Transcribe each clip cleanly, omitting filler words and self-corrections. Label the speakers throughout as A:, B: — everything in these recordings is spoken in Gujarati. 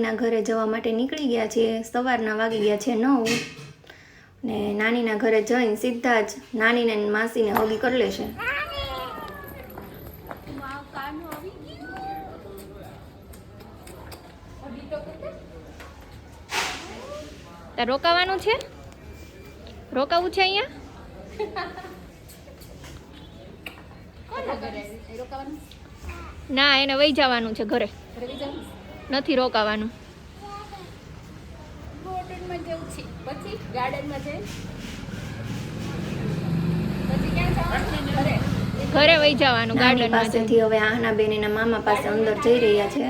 A: નાનીના ઘરે જવા માટે નીકળી ગયા છીએ. સવારના વાગી ગયા છે 9 ને નાનીના ઘરે જઈને સીધા જ નાનીને ને માસીને હગી કરી લેશે. તાર રોકાવાનું છે? રોકાવું છે અહીંયા? ના, એને વહી જવાનું છે ઘરે. નથી રોકાવાનું. ઘરે વહી જવાનું ગાર્ડન પાસેથી. હવે આહના બેન એના મામા પાસે અંદર જઈ રહ્યા છે.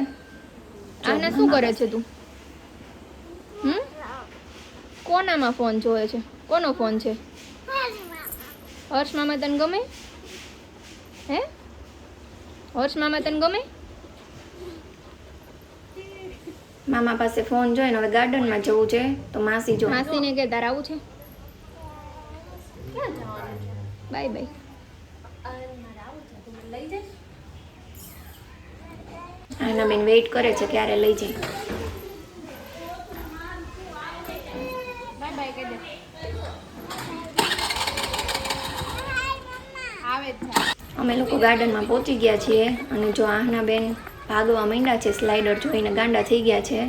A: આહના શું કરે છે તું? કોનામાં ફોન જોવે છે? કોનો ફોન છે? હર્ષ મામા તને ગમે? હે હર્ષ મામા તને ગમે? મામા પાસે ફોન જોઈને હવે ગાર્ડનમાં જવું છે તો માસી જો માસીને કે તાર આવું છે? Bye bye. આના બેન વેઇટ કરે છે ક્યારે લઈ જાય. અમે લોકો ગાર્ડનમાં પહોંચી ગયા છીએ અને જો આહના બેન ભાગવા માંડ્યા છે. સ્લાઇડર જોઈને ગાંડા થઈ ગયા છે.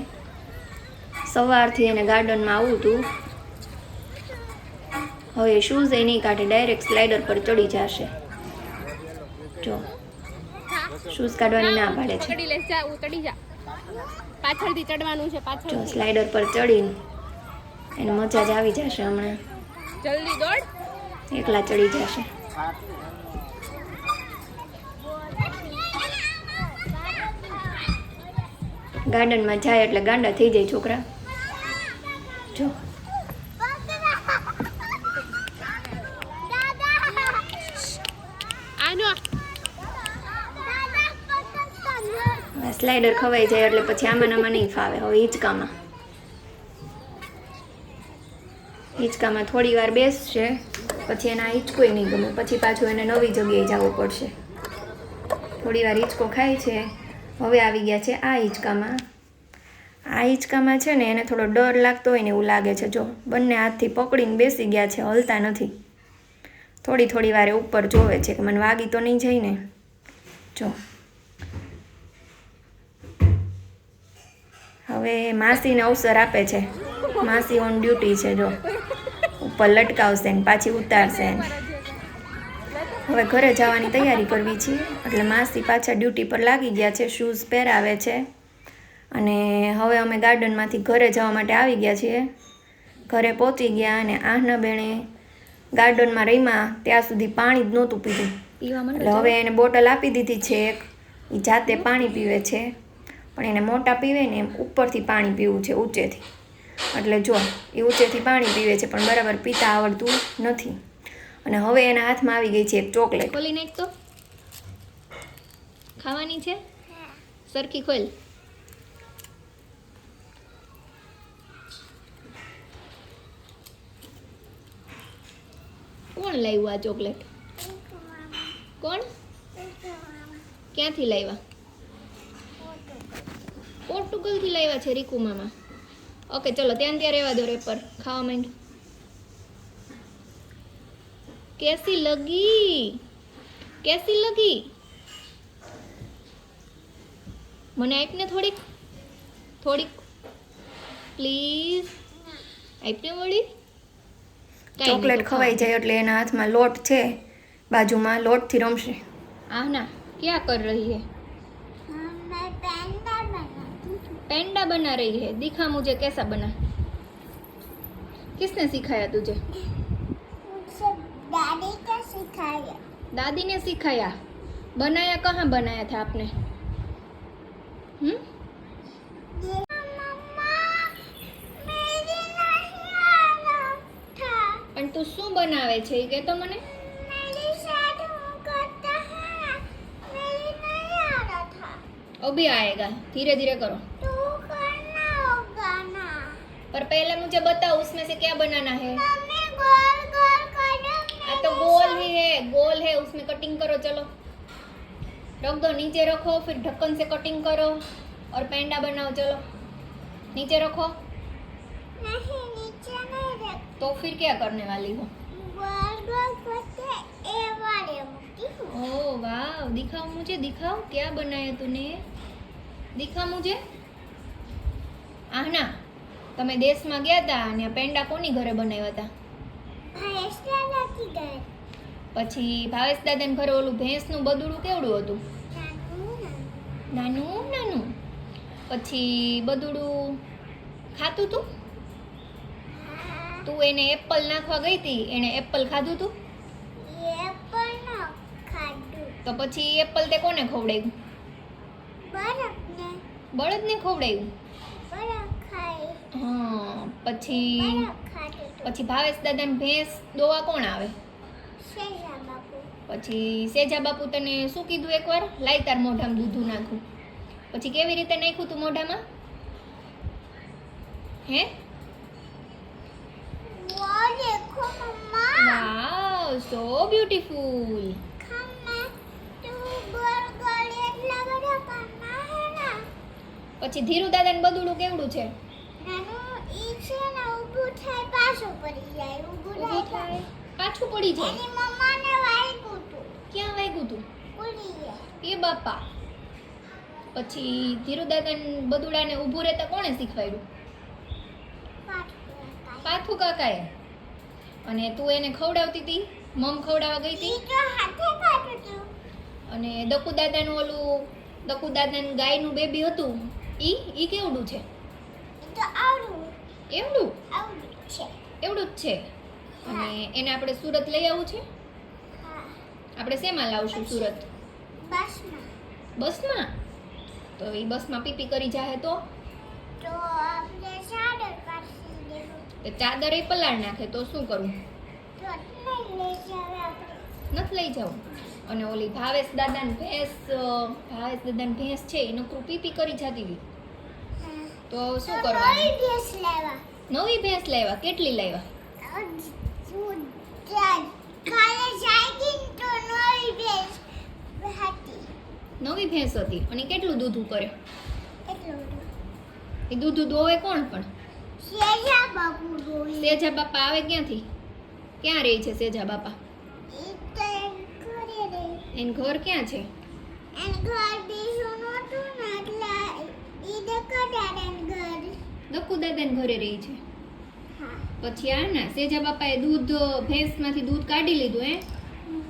A: સવારથી એને ગાર્ડનમાં આવું હતું. હવે શૂઝ એ નહીં કાઢે, ડાયરેક્ટ સ્લાઇડર પર ચડી જશે. જો શૂઝ કાઢવાની ના પાડે છે.
B: પાછળથી ચડવાનું છે.
A: જો સ્લાઇડર પર ચડીને એને મજા જ આવી જશે. હમણાં
B: જલ્દી દોડ,
A: એકલા ચડી જશે. ગાર્ડનમાં જાય એટલે ગાંડા થઈ જાય છોકરા. જો સ્લાઇડર ખવાઈ જાય એટલે પછી આમાં નહીં ફાવે. હવે હિંચકામાં થોડી વાર બેસશે પછી એના હિંચકોય નહીં ગમે. પછી પાછું એને નવી જગ્યાએ જવું પડશે. થોડી વાર હિંચકો ખાય છે. હવે આવી ગયા છે આ હિંચકામાં. આ હિંચકામાં છે ને એને થોડો ડર લાગતો હોય ને એવું લાગે છે. જો બંને હાથથી પકડીને બેસી ગયા છે, હલતા નથી. થોડી વારે ઉપર જોવે છે કે મને વાગી તો નહીં જાય ને. જો હવે માસીને અવસર આપે છે. માસી ઓન ડ્યુટી છે. જો ઉપર લટકાવશે ને પાછી ઉતારશે. હવે ઘરે જવાની તૈયારી કરવી છે એટલે માસી પાછા ડ્યુટી પર લાગી ગયા છે. શૂઝ પહેરાવે છે અને હવે અમે ગાર્ડનમાંથી ઘરે જવા માટે આવી ગયા છીએ. ઘરે પહોંચી ગયા અને આહના બેણે ગાર્ડનમાં રહીમાં ત્યાં સુધી પાણી જ નહોતું પીધું. એટલે હવે એને બોટલ આપી દીધી છે એક. એ જાતે પાણી પીવે છે પણ એને મોટા પીવે ને એમ ઉપરથી પાણી પીવું છે, ઊંચેથી. એટલે જો એ ઊંચેથી પાણી પીવે છે પણ બરાબર પીતા આવડતું નથી. અને હવે એના હાથમાં આવી ગઈ છે એક ચોકલેટ. ખોલી નાખ તો. ખાવાની છે? સરખી ખોલ. કોણ લાવ્યું આ ચોકલેટ? કોણ? ક્યાંથી લાવ્યા? પોર્ટુગલથી લાવ્યા છે રીકુ મામા. ઓકે ચલો ત્યાં રહેવા દો. રેપર ખાવા માંડ. कैसी लगी? મને આપને થોડીક પ્લીઝ આપને વળી. ચોકલેટ ખવાઈ જાય એટલે એના હાથમાં લોટ છે બાજુમાં, લોટથી રમશે. આહના क्या कर रही है? पेंडा बना रही है. दिखा मुझे कैसा बना. किसने सिखाया तुझे?
C: दादी ने सिखाया.
A: दादी ने सिखाया. बनाया कहाँ बनाया था आपने? પણ તું શું બનાવે છે એ કે તો મને. अभी आएगा, धीरे धीरे करो.
C: तू करना होगा ना.
A: पर पहले मुझे बताओ उसमें से क्या बनाना है.
C: मम्मी गोल गोल करो.
A: हाँ तो गोल है उसमें कटिंग करो. चलो रख दो, नीचे रखो, फिर ढक्कन से कटिंग करो और पेंडा बनाओ. चलो नीचे रखो
C: नहीं नीचे नहीं रख
A: तो फिर क्या करने वाली हो
C: गोल गोल करके ए वाले मुट्ठी
A: ओह वाह दिखाओ मुझे दिखाओ क्या बनाया तूने दिखा मुझे आहना તમે દેશમાં ગયા હતા અને પેંડા કોની ઘરે બનાવ્યા હતા
C: भैंसला लगी गए
A: પછી ભાવેશ દાદાને ઘરે ઓલું ભેંસનું બદુડું કેવડું હતું
C: नानू
A: નાનું નાનું પછી બદુડું ખાતું તું તું એને એપલ નાખવા ગઈ હતી એણે એપલ ખાધું તું
C: ये पर ना खादू
A: તો પછી એપલ તે કોને ખવડાવ્યું
C: बर्फ ने
A: બળદને ખવડાવ્યું
C: बर्फ खाई
A: હા પછી
C: बर्फ खाते तो
A: પછી ભાવેશ દાદાને ભેંસ દોવા કોણ આવે
C: शेजा बापू
A: પછી સેજા બાપુ તને શું કીધું એકવાર લાઈ તાર મોઢામાં દૂધું નાખું પછી કેવી રીતે નાખ્યું તું મોઢામાં હે
C: वो देखो मम्मा
A: વાવ સો બ્યુટીફુલ
C: खम्मा तू गोल गोल એટલા બધા કરना है ना
A: પછી ધીરુ દાદાને બદુડું કેવડું છે
C: નાનું ઈ છે ને ઊભું થાય પાછું પડી જાય ઊભું
A: ઊભું
C: થાય
A: થાય પાછું પડી જાય
C: એની મમ્માને વાગ્યું તું
A: ક્યાં વાગ્યું તું
C: પડી ગયા
A: એ બાપા પછી ધીરુ દાદાને બદુડાને ઊભું રહેતા કોણે શીખવાડ્યું
C: પાછું
A: પાથુ કાકાએ અને તું એને ખવડાવતી હતી મમ ખવડાવવા ગઈ હતી
C: ઈ તો હાથે કાઢ્યું તું
A: અને દકુ દાદાનું ઓલું દકુ દાદાનું ગાયનું બેબી હતું ઈ કેવડું છે
C: ઈ તો આવડું
A: એવડું
C: છે
A: એવડું જ છે અને એને આપણે સુરત લઈ આવવું છે
C: હા
A: આપણે શેમાં લાવશું સુરત
C: બસમાં
A: બસમાં તો એ બસમાં પીપી કરી જાહે તો
C: તો આપણે ચાદર પાછી દેવું
A: તો ચાદર એ પલાળ નાખે તો શું કરવું
C: તો નહીં લઈ જાવે આપણે
A: નથી લઈ જવું અને ઓલી ભાવેશ દાદાની ભેંસ છે એ નકરું પીપી કરી જતી હતી
C: હા
A: તો શું
C: તો
A: કરવાનું
C: નવી ડ્રેસ લેવા
A: નવી ભેંસ લાવ્યા કેટલી લાવ્યા
C: કાલે જાગી તો નવી ડ્રેસ હતી
A: નવી ભેંસ હતી અને કેટલું દૂધું કરે
C: એટલું
A: એ દૂધું દોવે કોણ પણ
C: શેજા બાપુ રોઈ
A: સેજા બાપા આવે ક્યાંથી ક્યાં રહે છે સેજા બાપા
C: ઈ તો એમ કરે રે
A: એનું ઘર ક્યાં છે
C: એન ઘર બીજું નહોતું ને એટલે ઈ દેખાડાને ઘર
A: દક્કુ દાદાને ઘરે રહી છે
C: હા
A: પછી આ ના સેજા બાપાએ દૂધ ભેંસમાંથી દૂધ કાઢી લીધું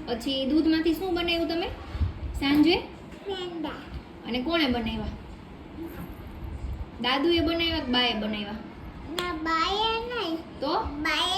A: પછી દૂધમાંથી શું બનાવ્યું તમે સાંજે
C: પેંડા
A: અને કોણે બનાવ્યા દાદુએ બનાવ્યા કે બાએ બનાવ્યા
C: ના બાએ નહીં
A: તો
C: બાએ